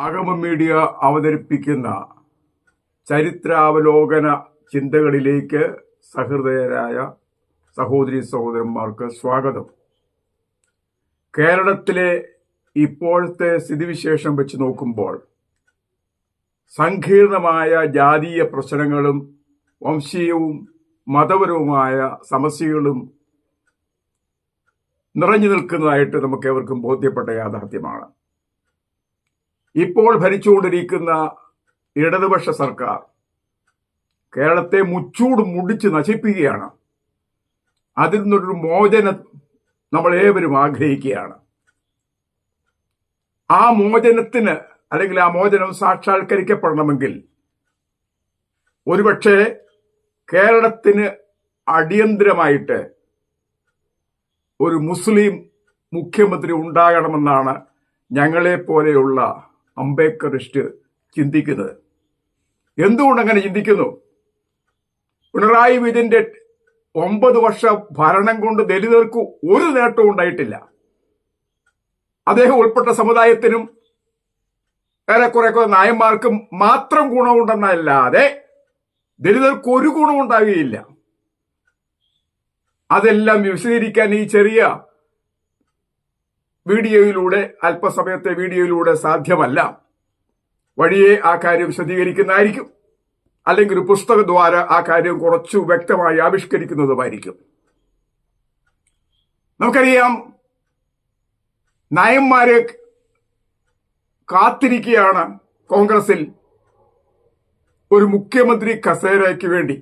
ആഗമ media അവതരിപ്പിക്കുന്ന ചരിത്രാവലോകന ചിന്തകളിലേക്ക് സഹൃദയരായ സഹോദരി സഹോദരന്മാർക്ക് സ്വാഗതം. കേരളത്തിലെ ഇപ്പോഴത്തെ സ്ഥിതിവിശേഷം വെച്ച് നോക്കുമ്പോൾ സങ്കീർണമായ ജാതീയ പ്രശ്നങ്ങളും വംശീയവും മതപരവുമായ സമസ്യകളും നിറഞ്ഞു നിൽക്കുന്നതായിട്ട് നമുക്ക് ഏവർക്കും ബോധ്യപ്പെട്ട യാഥാർത്ഥ്യമാണ്. ഇപ്പോൾ ഭരിച്ചുകൊണ്ടിരിക്കുന്ന ഇടതുപക്ഷ സർക്കാർ കേരളത്തെ മുച്ചൂട് മുടിച്ച് നശിപ്പിക്കുകയാണ്. അതിൽ നിന്നൊരു മോചനം നമ്മൾ ഏവരും ആഗ്രഹിക്കുകയാണ്. ആ മോചനത്തിന് അല്ലെങ്കിൽ ആ മോചനം സാക്ഷാത്കരിക്കപ്പെടണമെങ്കിൽ ഒരുപക്ഷെ കേരളത്തിന് അടിയന്തരമായിട്ട് ഒരു മുസ്ലിം മുഖ്യമന്ത്രി ഉണ്ടാകണമെന്നാണ് ഞങ്ങളെപ്പോലെയുള്ള അംബേദ്കറിസ്റ്റ് ചിന്തിക്കുന്നത്. എന്തുകൊണ്ട് അങ്ങനെ ചിന്തിക്കുന്നു? പിണറായി വിജയന്റെ 9 വർഷ ഭരണം കൊണ്ട് ദലിതർക്ക് ഒരു നേട്ടവും ഉണ്ടായിട്ടില്ല. അദ്ദേഹം ഉൾപ്പെട്ട സമുദായത്തിനും ഏറെക്കുറെ നായന്മാർക്കും മാത്രം ഗുണമുണ്ടെന്നല്ലാതെ ദലിതർക്ക് ഒരു ഗുണം ഉണ്ടാകുകയില്ല. അതെല്ലാം വിശദീകരിക്കാൻ ഈ ചെറിയ വീഡിയോയിലൂടെ, അല്പസമയത്തെ വീഡിയോയിലൂടെ സാധ്യമല്ല. വഴിയെ ആ കാര്യം വിശദീകരിക്കുന്നതായിരിക്കും, അല്ലെങ്കിൽ ഒരു പുസ്തകദ്വാര ആ കാര്യം കുറച്ചു വ്യക്തമായി ആവിഷ്കരിക്കുന്നതുമായിരിക്കും. നമുക്കറിയാം, നായന്മാരെ കാത്തിരിക്കുകയാണ് കോൺഗ്രസിൽ ഒരു മുഖ്യമന്ത്രി കസേരയ്ക്ക് വേണ്ടി.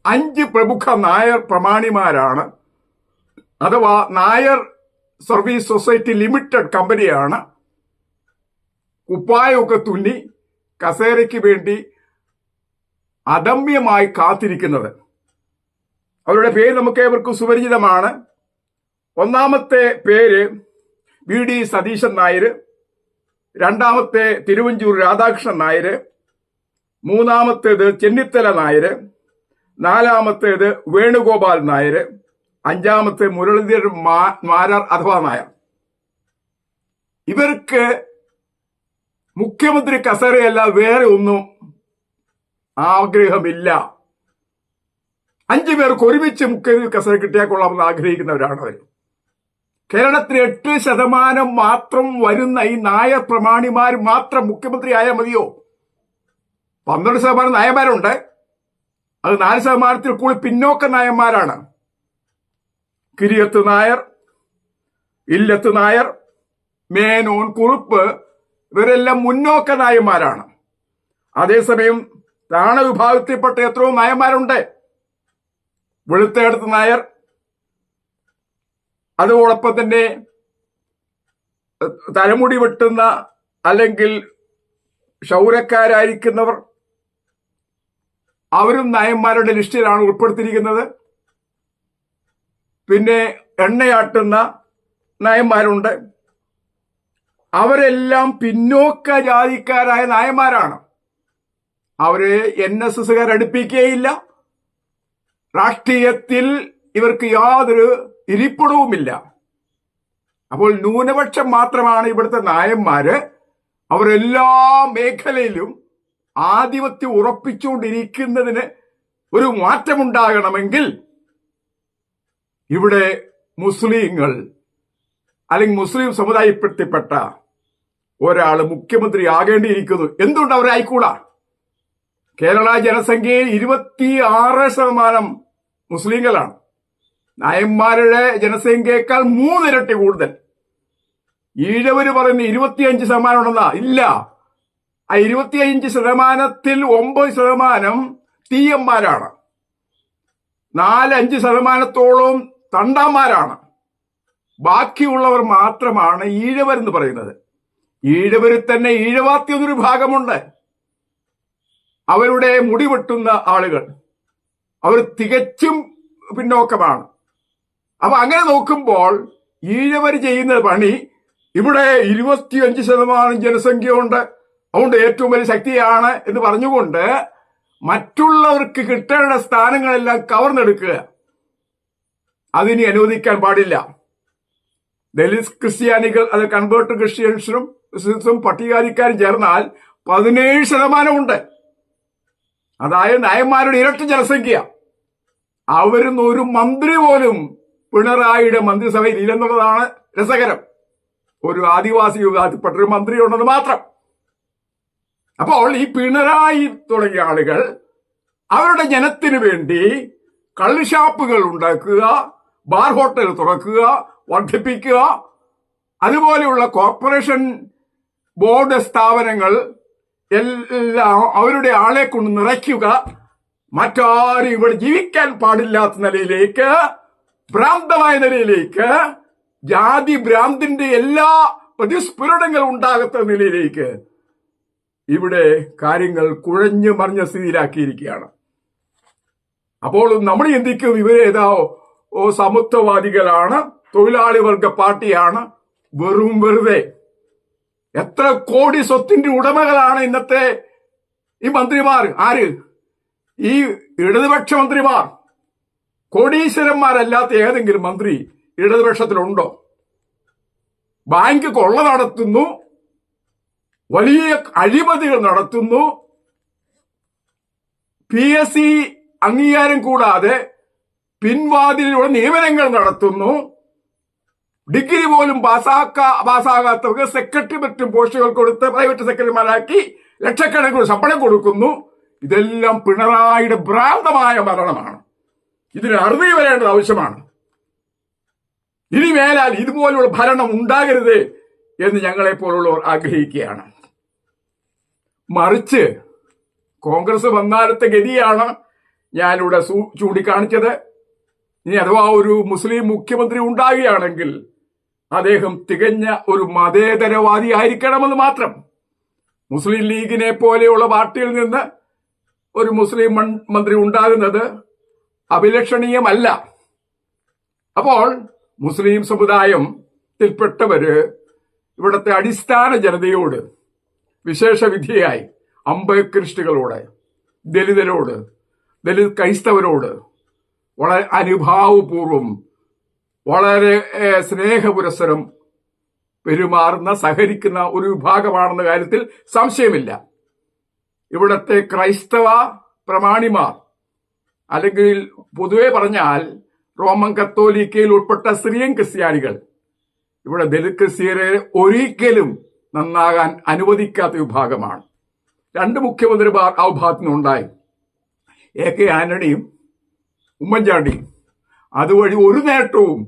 5 പ്രമുഖ നായർ പ്രമാണിമാരാണ്, അഥവാ നായർ സർവീസ് സൊസൈറ്റി ലിമിറ്റഡ് കമ്പനിയാണ് കുപ്പായമൊക്കെ തുന്നി കസേരയ്ക്ക് വേണ്ടി അദമ്യമായി കാത്തിരിക്കുന്നത്. അവരുടെ പേര് നമുക്ക് ഏവർക്കും സുപരിചിതമാണ്. ഒന്നാമത്തെ പേര് VD സതീശൻ നായർ, രണ്ടാമത്തെ തിരുവഞ്ചൂർ രാധാകൃഷ്ണൻ നായർ, മൂന്നാമത്തേത് ചെന്നിത്തല നായർ, നാലാമത്തേത് വേണുഗോപാൽ നായർ, അഞ്ചാമത്തെ മുരളീധരൻ മാരാർ അഥവാ നായർ. ഇവർക്ക് മുഖ്യമന്ത്രി കസേരയല്ല വേറെ ഒന്നും ആഗ്രഹമില്ല. 5 പേർക്ക് ഒരുമിച്ച് മുഖ്യമന്ത്രി കസേര കിട്ടിയാൽ കൊള്ളാമെന്ന് ആഗ്രഹിക്കുന്നവരാണ് അവർ. കേരളത്തിൽ 8% മാത്രം വരുന്ന ഈ നായർ പ്രമാണിമാർ മാത്രം മുഖ്യമന്ത്രി ആയാൽ മതിയോ? 12% നായന്മാരുണ്ട്. അത് 4% കൂടി പിന്നോക്ക നായന്മാരാണ്. കിരിയത്ത് നായർ, ഇല്ലത്ത് നായർ, മേനോൻ, കുറുപ്പ് ഇവരെല്ലാം മുന്നോക്ക നായന്മാരാണ്. അതേസമയം താണ വിഭാഗത്തിൽപ്പെട്ട എത്രയോ നായന്മാരുണ്ട്. വെളുത്തേടത്ത് നായർ, അതോടൊപ്പം തന്നെ തലമുടി വെട്ടുന്ന അല്ലെങ്കിൽ ക്ഷൗരക്കാരായിരിക്കുന്നവർ, അവരും നായന്മാരുടെ ലിസ്റ്റിലാണ് ഉൾപ്പെടുത്തിയിരിക്കുന്നത്. പിന്നെ എണ്ണയാട്ടുന്ന നായന്മാരുണ്ട്. അവരെല്ലാം പിന്നോക്ക ജാതിക്കാരായ നായന്മാരാണ്. അവരെ NSSകാർ അടുപ്പിക്കുകയില്ല. രാഷ്ട്രീയത്തിൽ ഇവർക്ക് യാതൊരു ഇരിപ്പിടവുമില്ല. അപ്പോൾ ന്യൂനപക്ഷം മാത്രമാണ് ഇവിടുത്തെ നായന്മാര്. അവരെല്ലാ മേഖലയിലും ആധിപത്യം ഉറപ്പിച്ചുകൊണ്ടിരിക്കുന്നതിന് ഒരു മാറ്റമുണ്ടാകണമെങ്കിൽ ഇവിടെ മുസ്ലിങ്ങൾ അല്ലെങ്കിൽ മുസ്ലിം സമുദായത്തിൽപ്പെട്ട ഒരാൾ മുഖ്യമന്ത്രി ആകേണ്ടിയിരിക്കുന്നു. എന്തുകൊണ്ട് അവരായിക്കൂടാ? കേരള ജനസംഖ്യയിൽ 26% മുസ്ലിങ്ങളാണ്. നായന്മാരുടെ ജനസംഖ്യയേക്കാൾ 3 ഇരട്ടി കൂടുതൽ. ഈഴവര് പറയുന്ന 25% ഉണ്ടെന്നാ. ഇല്ല, ആ 25%-ൽ 9% തീയന്മാരാണ്. 4-5% തണ്ടാന്മാരാണ്. ബാക്കിയുള്ളവർ മാത്രമാണ് ഈഴവരെന്ന് പറയുന്നത്. ഈഴവരിൽ തന്നെ ഈഴവാത്തി എന്നൊരു ഭാഗമുണ്ട്. അവരുടെ മുടി വെട്ടുന്ന ആളുകൾ, അവർ തികച്ചും പിന്നോക്കമാണ്. അപ്പൊ അങ്ങനെ നോക്കുമ്പോൾ ഈഴവർ ചെയ്യുന്ന പണി, ഇവിടെ 25% ജനസംഖ്യയുണ്ട്, അതുകൊണ്ട് ഏറ്റവും വലിയ ശക്തിയാണ് എന്ന് പറഞ്ഞുകൊണ്ട് മറ്റുള്ളവർക്ക് കിട്ടേണ്ട സ്ഥാനങ്ങളെല്ലാം കവർന്നെടുക്കുക. അതിനി അനുവദിക്കാൻ പാടില്ല. ദലിത് ക്രിസ്ത്യാനികൾ, അത് കൺവേർട്ട് ക്രിസ്ത്യൻസിനും പട്ടികജാതിക്കാരും ചേർന്നാൽ 17% അതായത് നായന്മാരുടെ ഇരട്ടി ജനസംഖ്യ. അവരിന്ന് ഒരു മന്ത്രി പോലും പിണറായിയുടെ മന്ത്രിസഭയിൽ ഇല്ലെന്നുള്ളതാണ് രസകരം. ഒരു ആദിവാസി വിഭാഗത്തിൽപ്പെട്ട ഒരു മന്ത്രി ഉണ്ടെന്ന് മാത്രം. അപ്പോൾ ഈ പിണറായി തുടങ്ങിയ ആളുകൾ അവരുടെ ജനത്തിനു വേണ്ടി കള്ളുഷാപ്പുകൾ ഉണ്ടാക്കുക, ബാർ ഹോട്ടൽ തുറക്കുക, വർദ്ധിപ്പിക്കുക, അതുപോലെയുള്ള കോർപ്പറേഷൻ ബോർഡ് സ്ഥാപനങ്ങൾ എല്ലാം അവരുടെ ആളെ കൊണ്ട് നിറയ്ക്കുക, മറ്റാരും ഇവിടെ ജീവിക്കാൻ പാടില്ലാത്ത നിലയിലേക്ക്, ഭ്രാന്തമായ നിലയിലേക്ക്, ജാതി ഭ്രാന്തിന്റെ എല്ലാ പ്രതിസ്ഫുരണങ്ങളും ഉണ്ടാകത്ത നിലയിലേക്ക് ഇവിടെ കാര്യങ്ങൾ കുഴഞ്ഞു മറിഞ്ഞ സ്ഥിതിയിലാക്കിയിരിക്കുകയാണ്. അപ്പോൾ നമ്മൾ ചിന്തിക്കും, ഇവരേതാ സമത്വവാദികളാണ്, തൊഴിലാളി വർഗ പാർട്ടിയാണ്. വെറും വെറുതെ. എത്ര കോടി സ്വത്തിന്റെ ഉടമകളാണ് ഇന്നത്തെ ഈ മന്ത്രിമാർ? ആര്? ഈ ഇടതുപക്ഷ മന്ത്രിമാർ. കോടീശ്വരന്മാരല്ലാത്ത ഏതെങ്കിലും മന്ത്രി ഇടതുപക്ഷത്തിലുണ്ടോ? ബാങ്ക് കൊള്ള നടത്തുന്നു, വലിയ അഴിമതികൾ നടത്തുന്നു, PSC അംഗീകാരം കൂടാതെ പിൻവാതിലുള്ള നിയമനങ്ങൾ നടത്തുന്നു, ഡിഗ്രി പോലും പാസ്സാകാത്തവർക്ക് സെക്രട്ടറി മറ്റും പോസ്റ്റുകൾ കൊടുത്ത് പ്രൈവറ്റ് സെക്രട്ടറിമാരാക്കി ലക്ഷക്കണക്കിന് ശമ്പളം കൊടുക്കുന്നു. ഇതെല്ലാം പിണറായിയുടെ ഭ്രാന്തമായ ഭരണമാണ്. ഇതിന് അറുതി വരേണ്ടത് ആവശ്യമാണ്. ഇനി മേലാൽ ഇതുപോലുള്ള ഭരണം ഉണ്ടാകരുത് എന്ന് ഞങ്ങളെപ്പോലുള്ളവർ ആഗ്രഹിക്കുകയാണ്. മറിച്ച് കോൺഗ്രസ് വന്നാലത്തെ ഗതിയാണ് ഞാനിവിടെ ചൂണ്ടിക്കാണിച്ചത്. ഇനി അഥവാ ഒരു മുസ്ലിം മുഖ്യമന്ത്രി ഉണ്ടാകുകയാണെങ്കിൽ അദ്ദേഹം തികഞ്ഞ ഒരു മതേതരവാദി ആയിരിക്കണമെന്ന് മാത്രം. മുസ്ലിം ലീഗിനെ പോലെയുള്ള പാർട്ടിയിൽ നിന്ന് ഒരു മുസ്ലിം മന്ത്രി ഉണ്ടാകുന്നത് അഭിലഷണീയമല്ല. അപ്പോൾ മുസ്ലിം സമുദായത്തിൽപ്പെട്ടവര് ഇവിടുത്തെ അടിസ്ഥാന ജനതയോട്, വിശേഷ വിധിയായി അംബേദ്കറിസ്റ്റുകളോട്, ദലിതരോട്, ദലിത് ക്രൈസ്തവരോട് വളരെ അനുഭാവപൂർവം, വളരെ സ്നേഹപുരസ്സരം പെരുമാറുന്ന, സഹകരിക്കുന്ന ഒരു വിഭാഗമാണെന്ന കാര്യത്തിൽ സംശയമില്ല. ഇവിടത്തെ ക്രൈസ്തവ പ്രമാണിമാർ, അല്ലെങ്കിൽ പൊതുവെ പറഞ്ഞാൽ റോമൻ കത്തോലിക്കയിൽ ഉൾപ്പെട്ട സിറിയൻ ക്രിസ്ത്യാനികൾ, ഇവിടെ ദലിത് ക്രിസ്ത്യരെ ഒരിക്കലും നന്നാകാൻ അനുവദിക്കാത്ത വിഭാഗമാണ്. 2 മുഖ്യമന്ത്രിമാർ ആ വിഭാഗത്തിനുണ്ടായി, AK ആന്റണിയും ഉമ്മൻചാണ്ടിയും. അതുവഴി ഒരു നേട്ടവും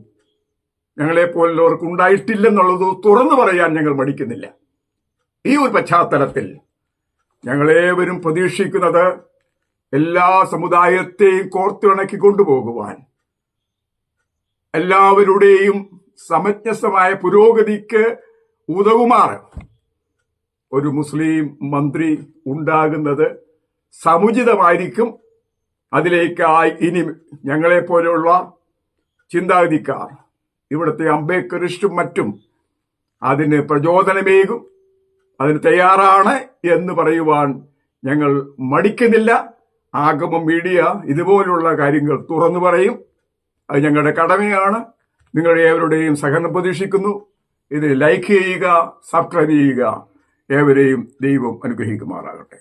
ഞങ്ങളെപ്പോലുള്ളവർക്ക് ഉണ്ടായിട്ടില്ലെന്നുള്ളത് തുറന്നു പറയാൻ ഞങ്ങൾ മടിക്കുന്നില്ല. ഈ ഒരു പശ്ചാത്തലത്തിൽ ഞങ്ങളേവരും പ്രതീക്ഷിക്കുന്നത് എല്ലാ സമുദായത്തെയും കോർത്തിണക്കി കൊണ്ടുപോകുവാൻ, എല്ലാവരുടെയും സമഞ്ജസമായ പുരോഗതിക്ക് ഉതകുമാറ് ഒരു മുസ്ലിം മന്ത്രി ഉണ്ടാകുന്നത് സമുചിതമായിരിക്കും. അതിലേക്കായി ഇനി ഞങ്ങളെപ്പോലെയുള്ള ചിന്താഗതിക്കാർ, ഇവിടുത്തെ അംബേദ്കറിസ്റ്റും മറ്റും അതിന് പ്രചോദനമേകും, അതിന് തയ്യാറാണ് എന്ന് പറയുവാൻ ഞങ്ങൾ മടിക്കുന്നില്ല. ആഗമം മീഡിയ ഇതുപോലുള്ള കാര്യങ്ങൾ തുറന്നു പറയും. അത് ഞങ്ങളുടെ കടമയാണ്. നിങ്ങളുടെ ഏവരുടെയും സഹകരണം പ്രതീക്ഷിക്കുന്നു. ഇത് ലൈക്ക് ചെയ്യുക, സബ്സ്ക്രൈബ് ചെയ്യുക. ഏവരെയും ദൈവം അനുഗ്രഹിക്കുമാറാകട്ടെ.